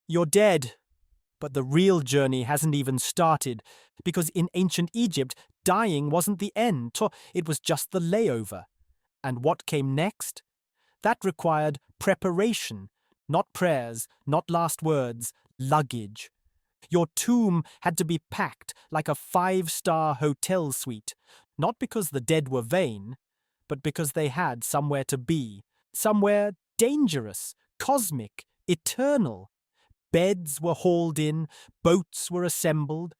You're dead. But the real journey hasn't even started, because in ancient Egypt, dying wasn't the end, it was just the layover. And what came next? That required preparation, not prayers, not last words, luggage. Your tomb had to be packed like a five-star hotel suite, not because the dead were vain, but because they had somewhere to be, somewhere dangerous, cosmic, eternal. Beds were hauled in, boats were assembled,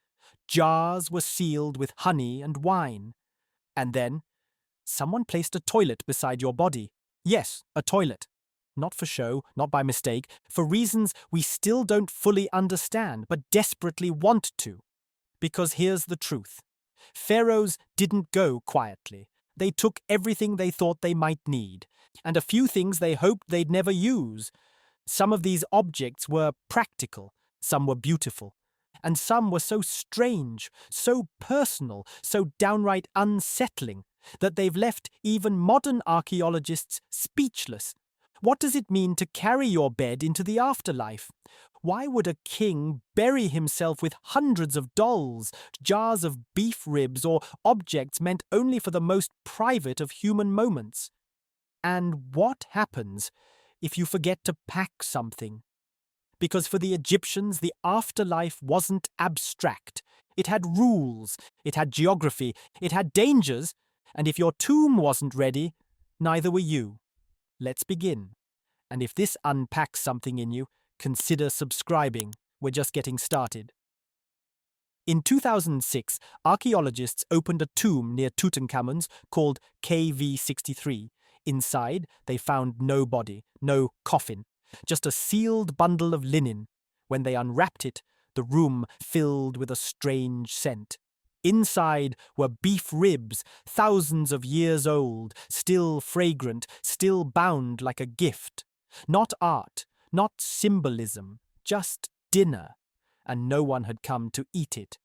jars were sealed with honey and wine. And then, someone placed a toilet beside your body. Yes, a toilet. Not for show, not by mistake, for reasons we still don't fully understand, but desperately want to. Because here's the truth. Pharaohs didn't go quietly. They took everything they thought they might need, and a few things they hoped they'd never use. Some of these objects were practical, some were beautiful, and some were so strange, so personal, so downright unsettling, that they've left even modern archaeologists speechless. What does it mean to carry your bed into the afterlife? Why would a king bury himself with hundreds of dolls, jars of beef ribs, or objects meant only for the most private of human moments? And what happens if you forget to pack something? Because for the Egyptians, the afterlife wasn't abstract. It had rules, it had geography, it had dangers, and if your tomb wasn't ready, neither were you. Let's begin. And if this unpacks something in you, consider subscribing. We're just getting started. In 2006, archaeologists opened a tomb near Tutankhamun's called KV63. Inside, they found no body, no coffin, just a sealed bundle of linen. When they unwrapped it, the room filled with a strange scent. Inside were beef ribs, thousands of years old, still fragrant, still bound like a gift. Not art, not symbolism, just dinner. And no one had come to eat it.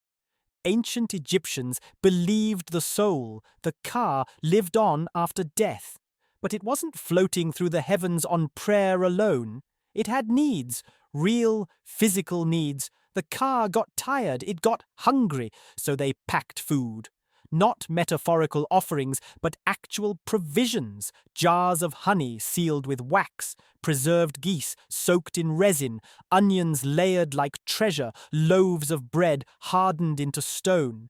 Ancient Egyptians believed the soul, the Ka, lived on after death. But it wasn't floating through the heavens on prayer alone. It had needs, real physical needs. The Ka got tired, it got hungry, so they packed food. Not metaphorical offerings, but actual provisions. Jars of honey sealed with wax, preserved geese soaked in resin, onions layered like treasure, loaves of bread hardened into stone.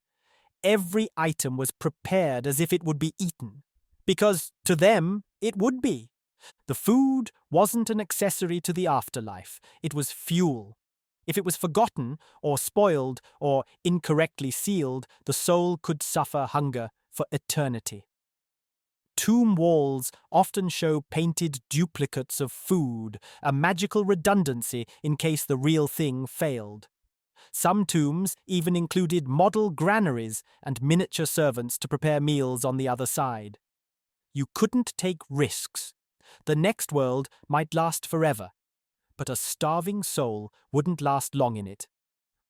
Every item was prepared as if it would be eaten. Because, to them, it would be. The food wasn't an accessory to the afterlife. It was fuel. If it was forgotten, or spoiled, or incorrectly sealed, the soul could suffer hunger for eternity. Tomb walls often show painted duplicates of food, a magical redundancy in case the real thing failed. Some tombs even included model granaries and miniature servants to prepare meals on the other side. You couldn't take risks. The next world might last forever, but a starving soul wouldn't last long in it.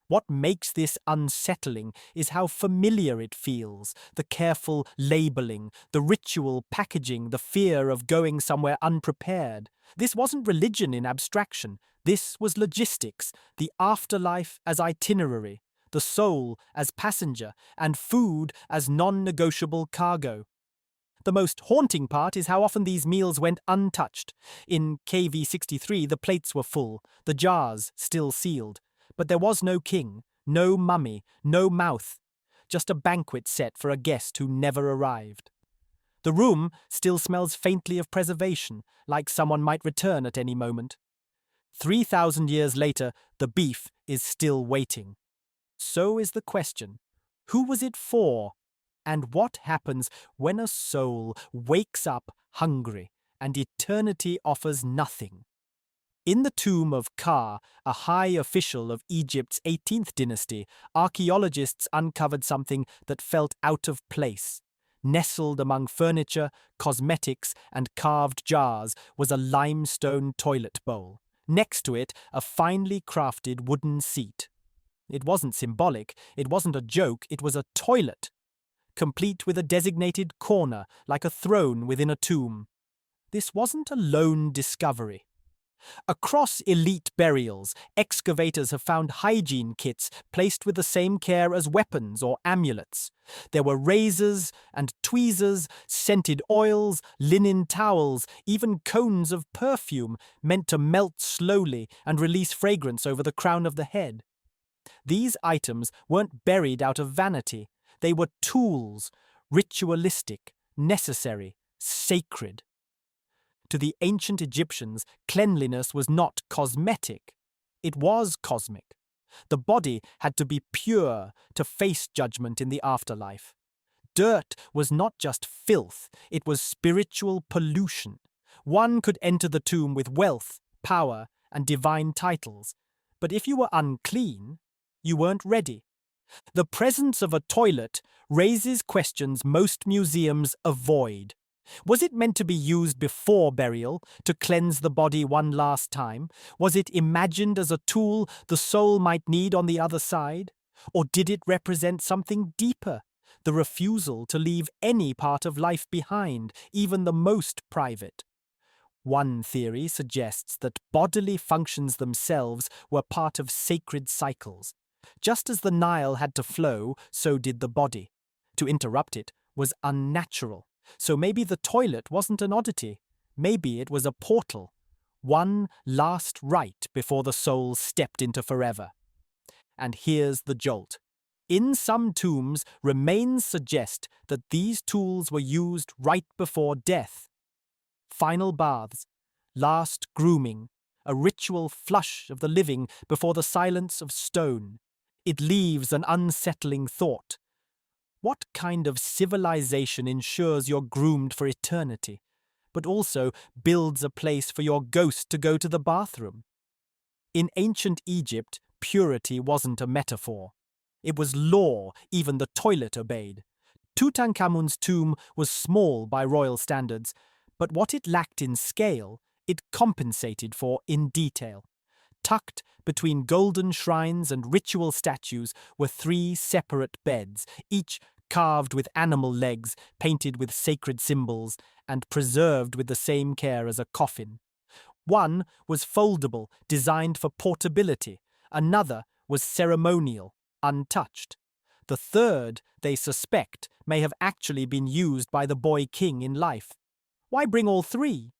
What makes this unsettling is how familiar it feels, the careful labeling, the ritual packaging, the fear of going somewhere unprepared. This wasn't religion in abstraction. This was logistics, the afterlife as itinerary, the soul as passenger, and food as non-negotiable cargo. The most haunting part is how often these meals went untouched. In KV63, the plates were full, the jars still sealed. But there was no king, no mummy, no mouth. Just a banquet set for a guest who never arrived. The room still smells faintly of preservation, like someone might return at any moment. 3,000 years later, the beef is still waiting. So is the question, who was it for? And what happens when a soul wakes up hungry and eternity offers nothing? In the tomb of Ka, a high official of Egypt's 18th dynasty, archaeologists uncovered something that felt out of place. Nestled among furniture, cosmetics, and carved jars was a limestone toilet bowl. Next to it, a finely crafted wooden seat. It wasn't symbolic, it wasn't a joke, it was a toilet, complete with a designated corner, like a throne within a tomb. This wasn't a lone discovery. Across elite burials, excavators have found hygiene kits placed with the same care as weapons or amulets. There were razors and tweezers, scented oils, linen towels, even cones of perfume meant to melt slowly and release fragrance over the crown of the head. These items weren't buried out of vanity. They were tools, ritualistic, necessary, sacred. To the ancient Egyptians, cleanliness was not cosmetic. It was cosmic. The body had to be pure to face judgment in the afterlife. Dirt was not just filth, it was spiritual pollution. One could enter the tomb with wealth, power, and divine titles. But if you were unclean, you weren't ready. The presence of a toilet raises questions most museums avoid. Was it meant to be used before burial, to cleanse the body one last time? Was it imagined as a tool the soul might need on the other side? Or did it represent something deeper, the refusal to leave any part of life behind, even the most private? One theory suggests that bodily functions themselves were part of sacred cycles. Just as the Nile had to flow, so did the body. To interrupt it was unnatural. So maybe the toilet wasn't an oddity. Maybe it was a portal. One last rite before the soul stepped into forever. And here's the jolt. In some tombs, remains suggest that these tools were used right before death. Final baths, last grooming, a ritual flush of the living before the silence of stone. It leaves an unsettling thought. What kind of civilization ensures you're groomed for eternity, but also builds a place for your ghost to go to the bathroom? In ancient Egypt, purity wasn't a metaphor. It was law even the toilet obeyed. Tutankhamun's tomb was small by royal standards, but what it lacked in scale, it compensated for in detail. Tucked between golden shrines and ritual statues were 3 separate beds, each carved with animal legs, painted with sacred symbols, and preserved with the same care as a coffin. One was foldable, designed for portability. Another was ceremonial, untouched. The third, they suspect, may have actually been used by the boy king in life. Why bring all 3?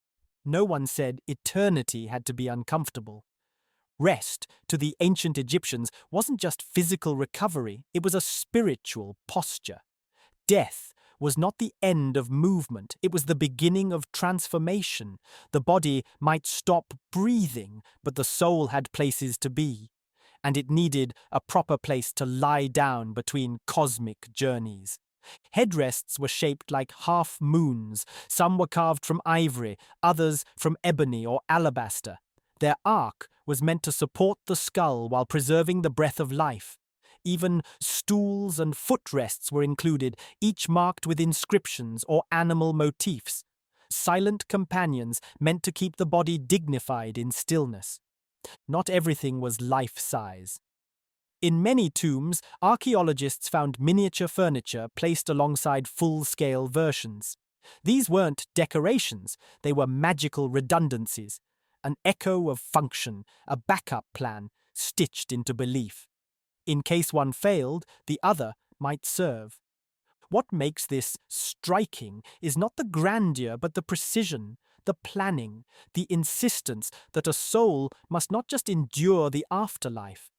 No one said eternity had to be uncomfortable. Rest, to the ancient Egyptians, wasn't just physical recovery, it was a spiritual posture. Death was not the end of movement, it was the beginning of transformation. The body might stop breathing, but the soul had places to be, and it needed a proper place to lie down between cosmic journeys. Headrests were shaped like half moons. Some were carved from ivory, others from ebony or alabaster. Their arc was meant to support the skull while preserving the breath of life. Even stools and footrests were included, each marked with inscriptions or animal motifs. Silent companions meant to keep the body dignified in stillness. Not everything was life-size. In many tombs, archaeologists found miniature furniture placed alongside full-scale versions. These weren't decorations, they were magical redundancies. An echo of function, a backup plan, stitched into belief. In case one failed, the other might serve. What makes this striking is not the grandeur but the precision, the planning, the insistence that a soul must not just endure the afterlife,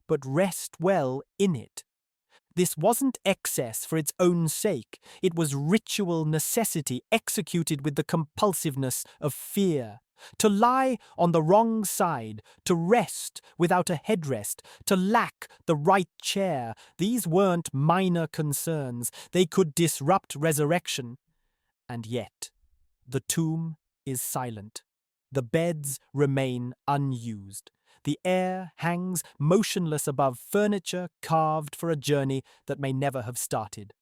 but rest well in it. This wasn't excess for its own sake, it was ritual necessity executed with the compulsiveness of fear. To lie on the wrong side, to rest without a headrest, to lack the right chair, these weren't minor concerns. They could disrupt resurrection. And yet, the tomb is silent. The beds remain unused. The air hangs motionless above furniture carved for a journey that may never have started.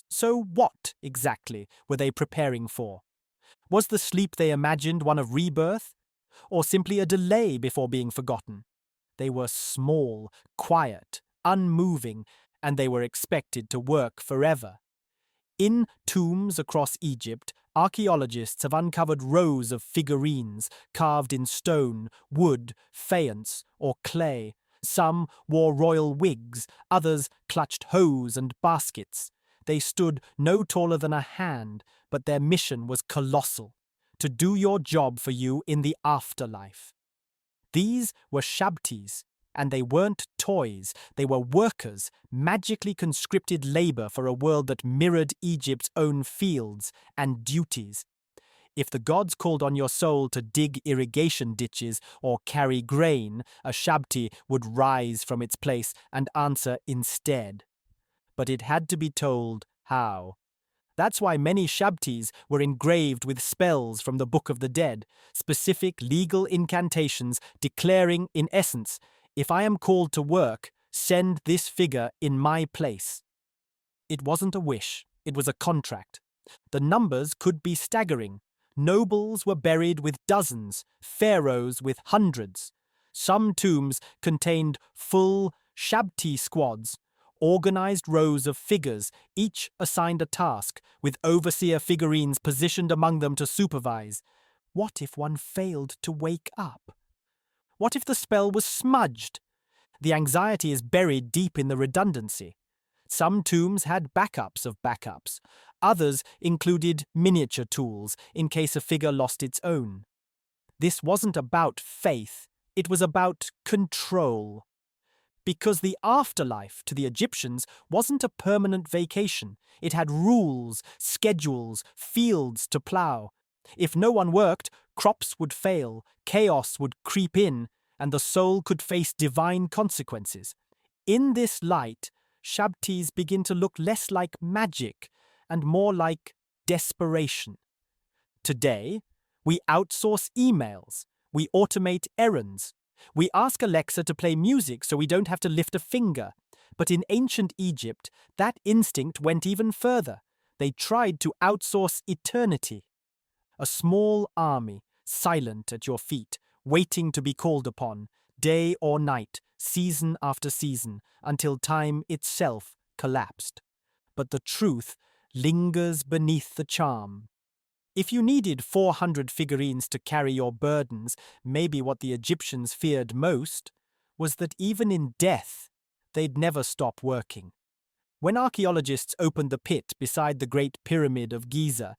So what, exactly, were they preparing for? Was the sleep they imagined one of rebirth, or simply a delay before being forgotten? They were small, quiet, unmoving, and they were expected to work forever. In tombs across Egypt, Archaeologists have uncovered rows of figurines carved in stone, wood, faience, or clay. Some wore royal wigs, others clutched hoes and baskets. They stood no taller than a hand, but their mission was colossal: to do your job for you in the afterlife. These were shabtis, and they weren't toys. They were workers, magically conscripted labor for a world that mirrored Egypt's own fields and duties. If the gods called on your soul to dig irrigation ditches or carry grain, a shabti would rise from its place and answer instead. But it had to be told how. That's why many shabtis were engraved with spells from the Book of the Dead, specific legal incantations declaring, in essence, if I am called to work, send this figure in my place. It wasn't a wish, it was a contract. The numbers could be staggering. Nobles were buried with dozens, pharaohs with hundreds. Some tombs contained full shabti squads, organized rows of figures, each assigned a task, with overseer figurines positioned among them to supervise. What if one failed to wake up? What if the spell was smudged? The anxiety is buried deep in the redundancy. Some tombs had backups of backups. Others included miniature tools in case a figure lost its own. This wasn't about faith, it was about control. Because the afterlife to the Egyptians wasn't a permanent vacation. It had rules, schedules, fields to plough. If no one worked, crops would fail, chaos would creep in, and the soul could face divine consequences. In this light, shabtis begin to look less like magic and more like desperation. Today, we outsource emails, we automate errands, we ask Alexa to play music so we don't have to lift a finger. But in ancient Egypt, that instinct went even further. They tried to outsource eternity. A small army, silent at your feet, waiting to be called upon, day or night, season after season, until time itself collapsed. But the truth lingers beneath the charm. If you needed 400 figurines to carry your burdens, maybe what the Egyptians feared most was that even in death, they'd never stop working. When archaeologists opened the pit beside the Great Pyramid of Giza,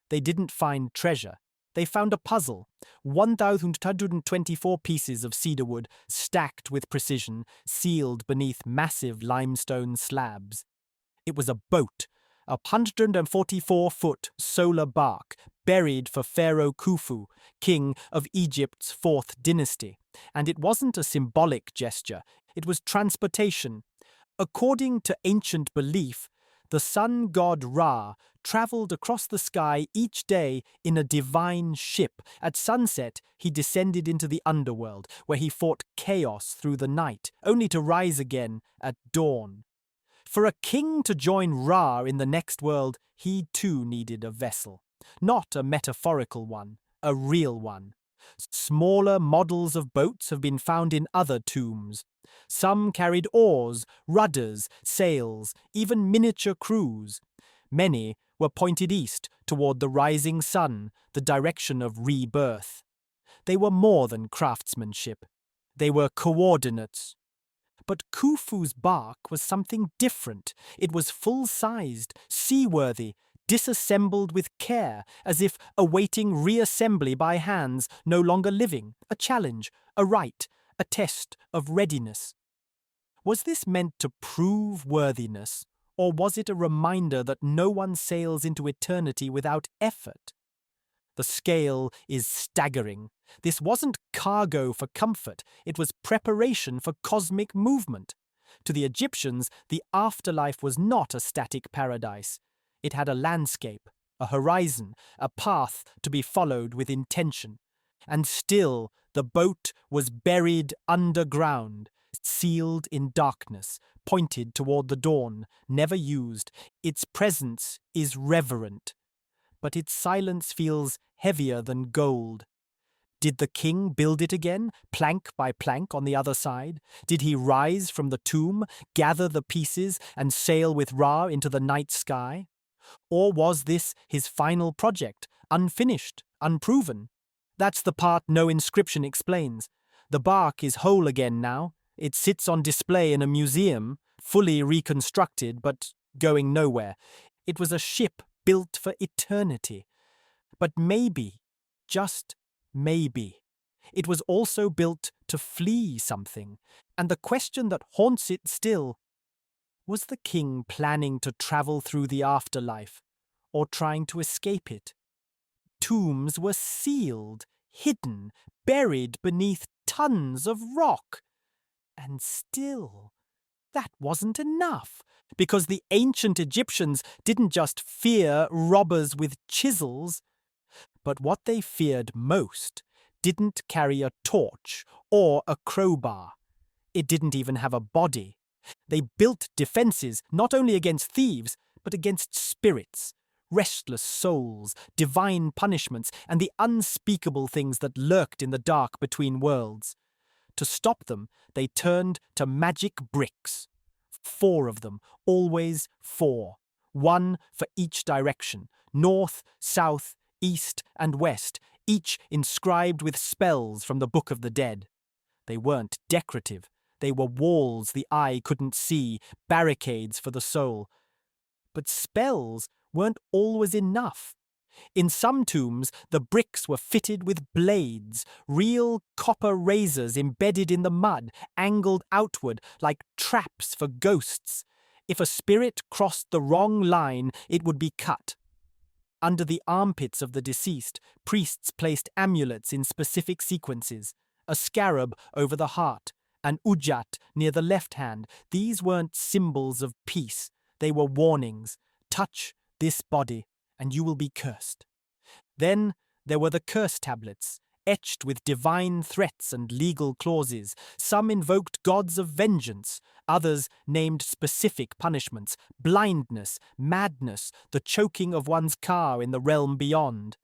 they didn't find treasure. They found a puzzle, 1,224 pieces of cedar wood stacked with precision, sealed beneath massive limestone slabs. It was a boat, a 144-foot solar bark, buried for Pharaoh Khufu, king of Egypt's fourth dynasty. And it wasn't a symbolic gesture, it was transportation. According to ancient belief, the sun god Ra traveled across the sky each day in a divine ship. At sunset, he descended into the underworld, where he fought chaos through the night, only to rise again at dawn. For a king to join Ra in the next world, he too needed a vessel. Not a metaphorical one, a real one. Smaller models of boats have been found in other tombs. Some carried oars, rudders, sails, even miniature crews. Many were pointed east toward the rising sun, the direction of rebirth. They were more than craftsmanship. They were coordinates. But Khufu's bark was something different. It was full-sized, seaworthy, disassembled with care, as if awaiting reassembly by hands no longer living, a challenge, a rite, a test of readiness. Was this meant to prove worthiness, or was it a reminder that no one sails into eternity without effort? The scale is staggering. This wasn't cargo for comfort, it was preparation for cosmic movement. To the Egyptians, the afterlife was not a static paradise. It had a landscape, a horizon, a path to be followed with intention. And still, the boat was buried underground, sealed in darkness, pointed toward the dawn, never used. Its presence is reverent, but its silence feels heavier than gold. Did the king build it again, plank by plank on the other side? Did he rise from the tomb, gather the pieces, and sail with Ra into the night sky? Or was this his final project, unfinished, unproven? That's the part no inscription explains. The bark is whole again now. It sits on display in a museum, fully reconstructed but going nowhere. It was a ship built for eternity. But maybe, just maybe, it was also built to flee something. And the question that haunts it still: was the king planning to travel through the afterlife, or trying to escape it? Tombs were sealed, hidden, buried beneath tons of rock. And still, that wasn't enough, because the ancient Egyptians didn't just fear robbers with chisels, but what they feared most didn't carry a torch or a crowbar. It didn't even have a body. They built defenses not only against thieves, but against spirits, restless souls, divine punishments, and the unspeakable things that lurked in the dark between worlds. To stop them, they turned to magic bricks. 4 of them, always 4. 1 for each direction: north, south, east, and west, each inscribed with spells from the Book of the Dead. They weren't decorative. They were walls the eye couldn't see, barricades for the soul. But spells weren't always enough. In some tombs, the bricks were fitted with blades, real copper razors embedded in the mud, angled outward like traps for ghosts. If a spirit crossed the wrong line, it would be cut. Under the armpits of the deceased, priests placed amulets in specific sequences: a scarab over the heart, an ujat near the left hand. These weren't symbols of peace. They were warnings. Touch this body, and you will be cursed. Then there were the curse tablets, etched with divine threats and legal clauses. Some invoked gods of vengeance. Others named specific punishments: blindness, madness, the choking of one's car in the realm beyond.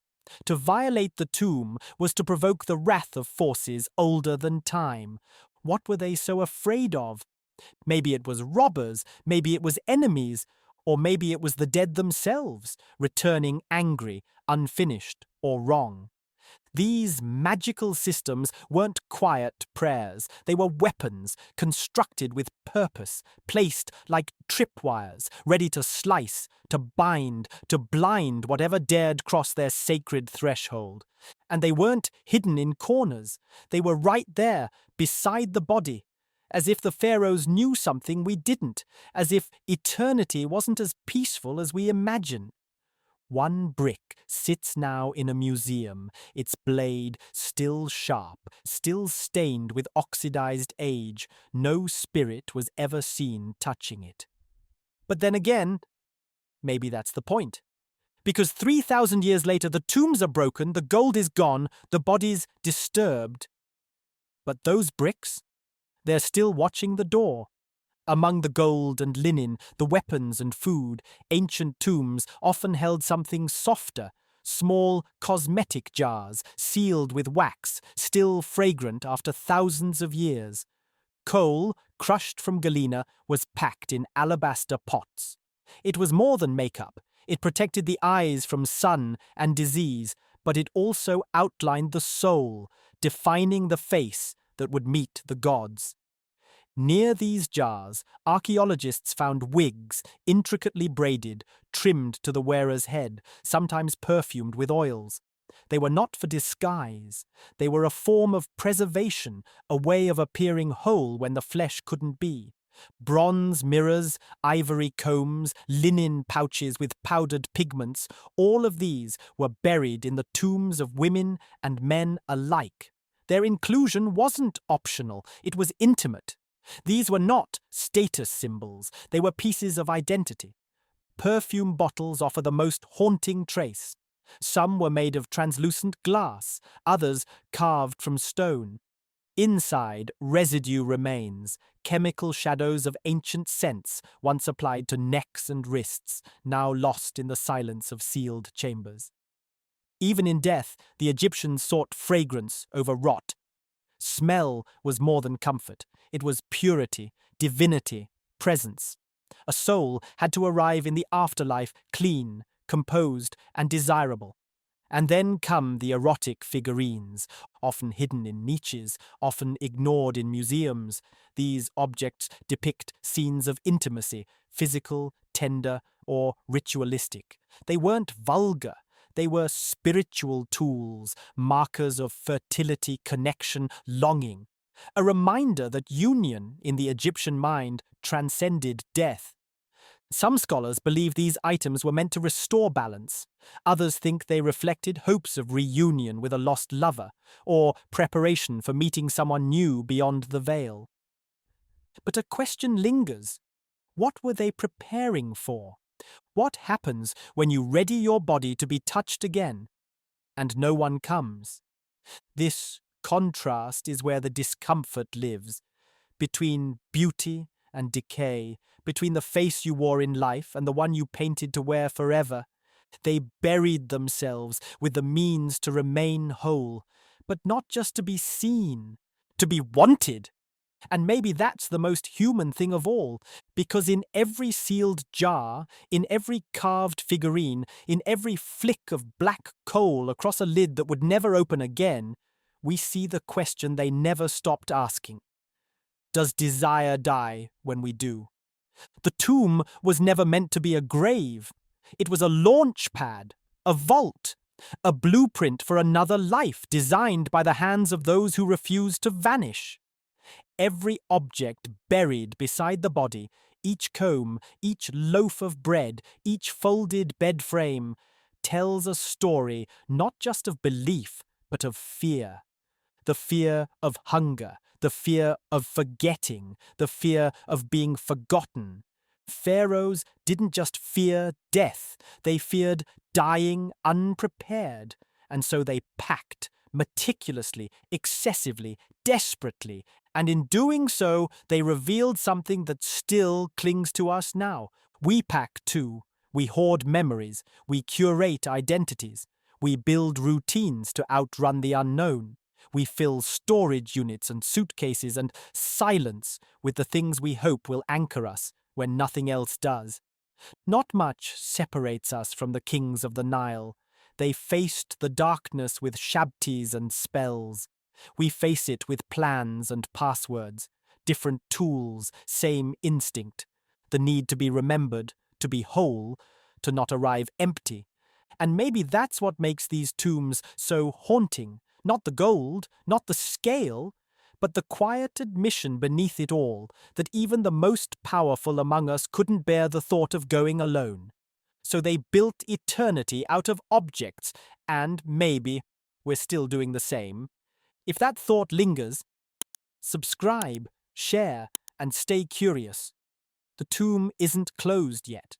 To violate the tomb was to provoke the wrath of forces older than time. What were they so afraid of? Maybe it was robbers, maybe it was enemies, or maybe it was the dead themselves, returning angry, unfinished, or wrong. These magical systems weren't quiet prayers. They were weapons, constructed with purpose, placed like tripwires, ready to slice, to bind, to blind whatever dared cross their sacred threshold. And they weren't hidden in corners. They were right there, beside the body, as if the pharaohs knew something we didn't, as if eternity wasn't as peaceful as we imagine. 1 brick sits now in a museum, its blade still sharp, still stained with oxidized age. No spirit was ever seen touching it. But then again, maybe that's the point. Because 3,000 years later, the tombs are broken, the gold is gone, the body's disturbed. But those bricks? They're still watching the door. Among the gold and linen, the weapons and food, ancient tombs often held something softer: small cosmetic jars, sealed with wax, still fragrant after thousands of years. Coal, crushed from galena, was packed in alabaster pots. It was more than makeup. It protected the eyes from sun and disease, but it also outlined the soul, defining the face that would meet the gods. Near these jars, archaeologists found wigs, intricately braided, trimmed to the wearer's head, sometimes perfumed with oils. They were not for disguise. They were a form of preservation, a way of appearing whole when the flesh couldn't be. Bronze mirrors, ivory combs, linen pouches with powdered pigments, all of these were buried in the tombs of women and men alike. Their inclusion wasn't optional, it was intimate. These were not status symbols, they were pieces of identity. Perfume bottles offer the most haunting trace. Some were made of translucent glass, others carved from stone. Inside, residue remains, chemical shadows of ancient scents once applied to necks and wrists, now lost in the silence of sealed chambers. Even in death, the Egyptians sought fragrance over rot. Smell was more than comfort. It was purity, divinity, presence. A soul had to arrive in the afterlife clean, composed, and desirable. And then come the erotic figurines, often hidden in niches, often ignored in museums. These objects depict scenes of intimacy, physical, tender, or ritualistic. They weren't vulgar. They were spiritual tools, markers of fertility, connection, longing. A reminder that union, in the Egyptian mind, transcended death. Some scholars believe these items were meant to restore balance. Others think they reflected hopes of reunion with a lost lover, or preparation for meeting someone new beyond the veil. But a question lingers. What were they preparing for? What happens when you ready your body to be touched again, and no one comes? This contrast is where the discomfort lives, between beauty and decay, between the face you wore in life and the one you painted to wear forever. They buried themselves with the means to remain whole, but not just to be seen, to be wanted. And maybe that's the most human thing of all, because in every sealed jar, in every carved figurine, in every flick of black coal across a lid that would never open again, we see the question they never stopped asking. Does desire die when we do? The tomb was never meant to be a grave. It was a launch pad, a vault, a blueprint for another life designed by the hands of those who refused to vanish. Every object buried beside the body, each comb, each loaf of bread, each folded bed frame, tells a story not just of belief, but of fear. The fear of hunger, the fear of forgetting, the fear of being forgotten. Pharaohs didn't just fear death, they feared dying unprepared, and so they packed, meticulously, excessively, desperately, and in doing so, they revealed something that still clings to us now. We pack too. We hoard memories. We curate identities. We build routines to outrun the unknown. We fill storage units and suitcases and silence with the things we hope will anchor us when nothing else does. Not much separates us from the kings of the Nile. They faced the darkness with shabtis and spells. We face it with plans and passwords, different tools, same instinct. The need to be remembered, to be whole, to not arrive empty. And maybe that's what makes these tombs so haunting. Not the gold, not the scale, but the quiet admission beneath it all that even the most powerful among us couldn't bear the thought of going alone. So they built eternity out of objects, and maybe we're still doing the same. If that thought lingers, subscribe, share, and stay curious. The tomb isn't closed yet.